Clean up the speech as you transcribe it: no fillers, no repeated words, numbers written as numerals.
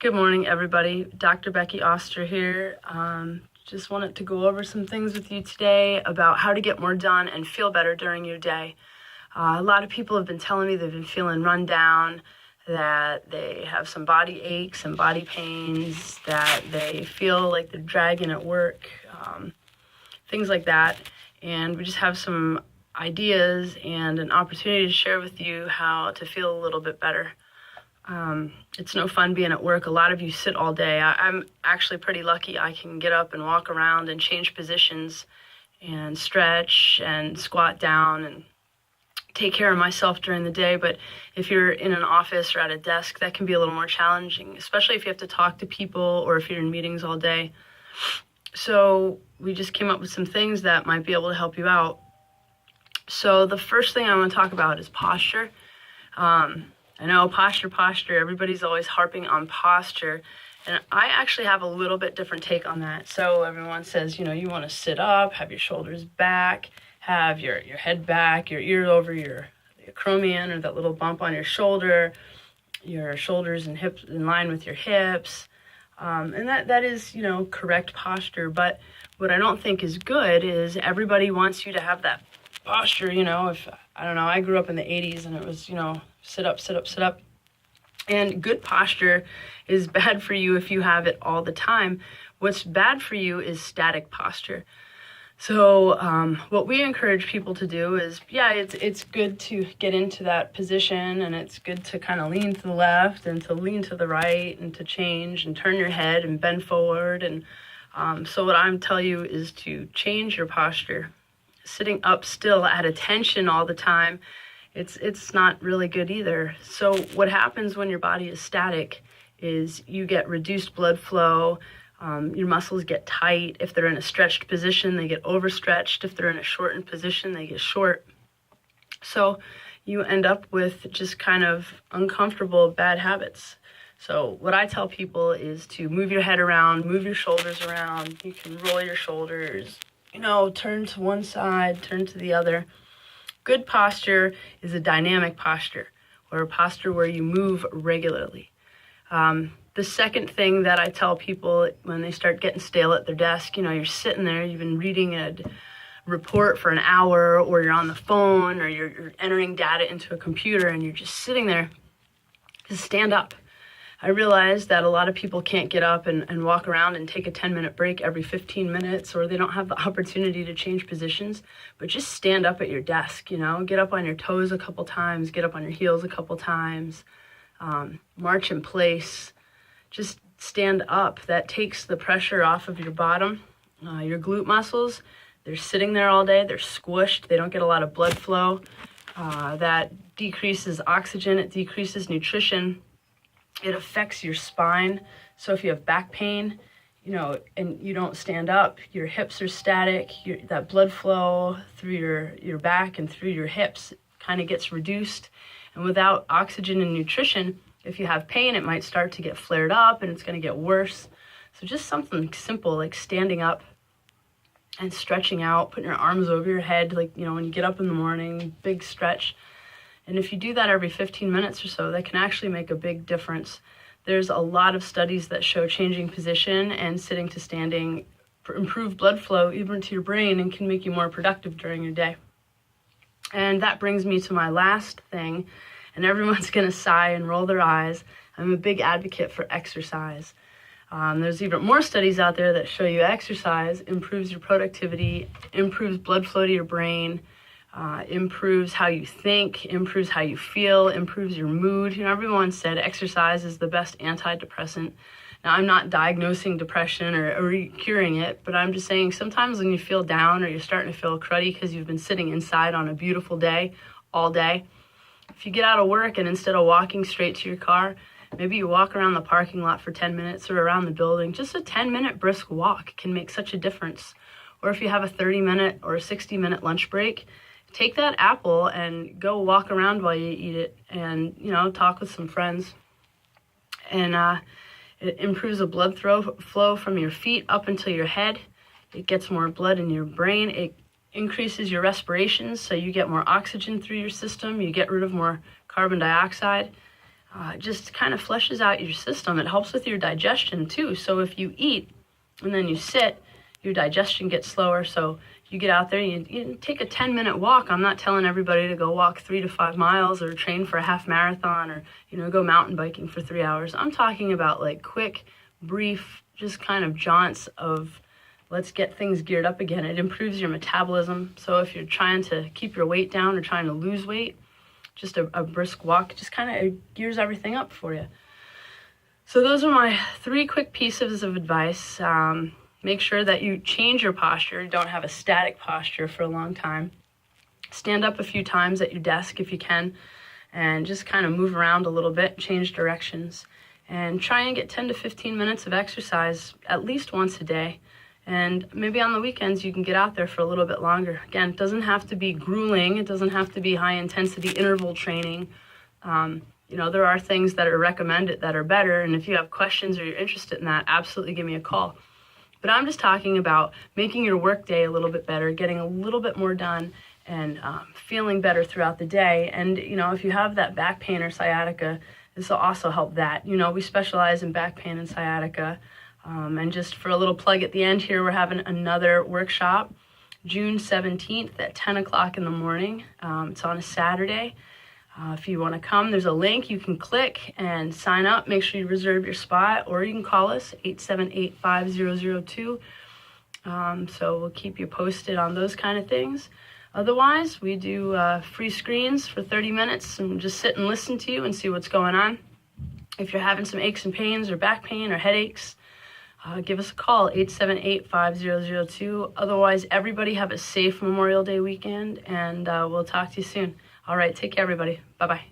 Good morning, everybody. Dr. Becky Oster here. Just wanted to go over some things with you today about how to get more done and feel better during your day. A lot of people have been telling me they've been feeling run down, that they have some body aches and body pains, that they feel like they're dragging at work, things like that. And we just have some ideas and an opportunity to share with you how to feel a little bit better. It's no fun being at work. A lot of you sit all day. I'm actually pretty lucky. I can get up and walk around and change positions and stretch and squat down and take care of myself during the day. But if you're in an office or at a desk, that can be a little more challenging, especially if you have to talk to people or if you're in meetings all day. So we just came up with some things that might be able to help you out. So the first thing I want to talk about is posture. I know posture, everybody's always harping on posture, and I actually have a little bit different take on that. So everyone says, you want to sit up, have your shoulders back, have your head back, your ear over your acromion or that little bump on your shoulders and hips in line with your hips. And that is, correct posture. But what I don't think is good is everybody wants you to have that posture, I grew up in the 80s and it was, sit up, sit up, sit up. And good posture is bad for you if you have it all the time. What's bad for you is static posture. So what we encourage people to do is, it's good to get into that position, and it's good to kind of lean to the left and to lean to the right and to change and turn your head and bend forward. And so what I'm telling you is to change your posture. Sitting up still at attention all the time, it's not really good either. So what happens when your body is static is you get reduced blood flow, your muscles get tight. If they're in a stretched position, they get overstretched. If they're in a shortened position, they get short. So you end up with just kind of uncomfortable bad habits. So what I tell people is to move your head around, move your shoulders around. You can roll your shoulders, turn to one side, turn to the other. Good posture is a dynamic posture, or a posture where you move regularly. The second thing that I tell people when they start getting stale at their desk, you're sitting there, you've been reading a report for an hour, or you're on the phone, or you're entering data into a computer, and you're just sitting there, just stand up. I realize that a lot of people can't get up and walk around and take a 10-minute break every 15 minutes, or they don't have the opportunity to change positions, but just stand up at your desk, get up on your toes a couple times, get up on your heels a couple times, march in place, just stand up. That takes the pressure off of your bottom. Your glute muscles, they're sitting there all day, they're squished, they don't get a lot of blood flow. That decreases oxygen, it decreases nutrition. It affects your spine. So if you have back pain, and you don't stand up, your hips are static, that blood flow through your back and through your hips kind of gets reduced. And without oxygen and nutrition, if you have pain, it might start to get flared up and it's going to get worse. So just something simple like standing up and stretching out, putting your arms over your head, like, when you get up in the morning, big stretch. And if you do that every 15 minutes or so, that can actually make a big difference. There's a lot of studies that show changing position and sitting to standing improve blood flow even to your brain and can make you more productive during your day. And that brings me to my last thing, and everyone's going to sigh and roll their eyes. I'm a big advocate for exercise. There's even more studies out there that show you exercise improves your productivity, improves blood flow to your brain, improves how you think, improves how you feel, improves your mood. Everyone said exercise is the best antidepressant. Now, I'm not diagnosing depression or curing it, but I'm just saying sometimes when you feel down or you're starting to feel cruddy because you've been sitting inside on a beautiful day all day, if you get out of work and instead of walking straight to your car, maybe you walk around the parking lot for 10 minutes or around the building, just a 10-minute brisk walk can make such a difference. Or if you have a 30-minute or a 60-minute lunch break, take that apple and go walk around while you eat it and, talk with some friends. And it improves the blood flow from your feet up into your head. It gets more blood in your brain. It increases your respiration, so you get more oxygen through your system. You get rid of more carbon dioxide. It just kind of flushes out your system. It helps with your digestion too. So if you eat and then you sit, your digestion gets slower. So you get out there, you take a 10-minute walk. I'm not telling everybody to go walk 3 to 5 miles or train for a half marathon or, go mountain biking for 3 hours. I'm talking about like quick, brief, just kind of jaunts of let's get things geared up again. It improves your metabolism. So if you're trying to keep your weight down or trying to lose weight, just a brisk walk just kind of gears everything up for you. So those are my 3 quick pieces of advice. Make sure that you change your posture. You don't have a static posture for a long time. Stand up a few times at your desk if you can, and just kind of move around a little bit, change directions, and try and get 10 to 15 minutes of exercise at least once a day. And maybe on the weekends you can get out there for a little bit longer. Again, it doesn't have to be grueling. It doesn't have to be high intensity interval training. There are things that are recommended that are better. And if you have questions or you're interested in that, absolutely give me a call. But I'm just talking about making your work day a little bit better, getting a little bit more done, and feeling better throughout the day. And, if you have that back pain or sciatica, this will also help that. We specialize in back pain and sciatica. And just for a little plug at the end here, we're having another workshop June 17th at 10 o'clock in the morning. It's on a Saturday. If you want to come, there's a link you can click and sign up. Make sure you reserve your spot, or you can call us 878-5002. So we'll keep you posted on those kind of things. Otherwise, we do free screens for 30 minutes and just sit and listen to you and see what's going on. If you're having some aches and pains or back pain or headaches, give us a call, 878-5002. Otherwise, everybody have a safe Memorial Day weekend, and we'll talk to you soon. All right, take care, everybody. Bye-bye.